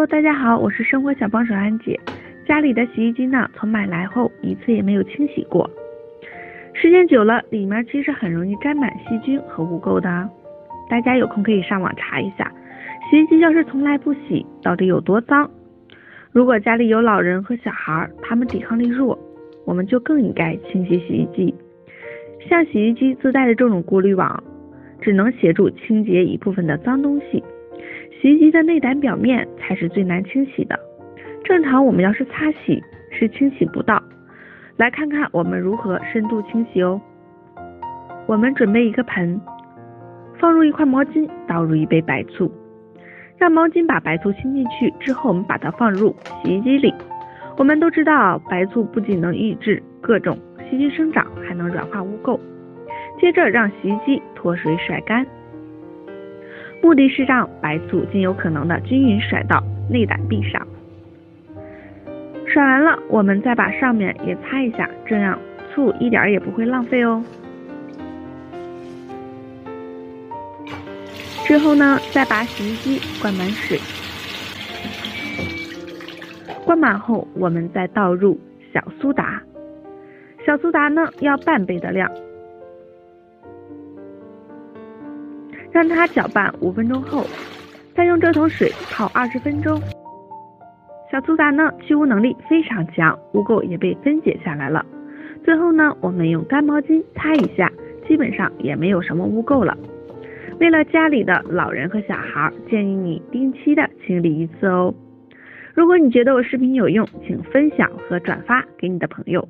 大家好，我是生活小帮手安姐。家里的洗衣机呢，从买来后一次也没有清洗过，时间久了，里面其实很容易沾满细菌和污垢的。大家有空可以上网查一下，洗衣机要是从来不洗，到底有多脏？如果家里有老人和小孩，他们抵抗力弱，我们就更应该清洗洗衣机。像洗衣机自带的这种过滤网，只能协助清洁一部分的脏东西。洗衣机的内胆表面才是最难清洗的，正常我们要是擦洗是清洗不到。来看看我们如何深度清洗哦。我们准备一个盆，放入一块毛巾，倒入一杯白醋，让毛巾把白醋浸进去之后，我们把它放入洗衣机里。我们都知道，白醋不仅能抑制各种细菌生长，还能软化污垢。接着让洗衣机脱水甩干，目的是让白醋尽有可能的均匀甩到内胆壁上。甩完了，我们再把上面也擦一下，这样醋一点也不会浪费哦。之后呢，再把洗衣机灌满水，灌满后，我们再倒入小苏打，小苏打呢要半杯的量，让它搅拌5分钟后，再用这桶水泡20分钟。小苏打呢去污能力非常强，污垢也被分解下来了。最后呢，我们用干毛巾擦一下，基本上也没有什么污垢了。为了家里的老人和小孩，建议你定期的清理一次哦。如果你觉得我视频有用，请分享和转发给你的朋友。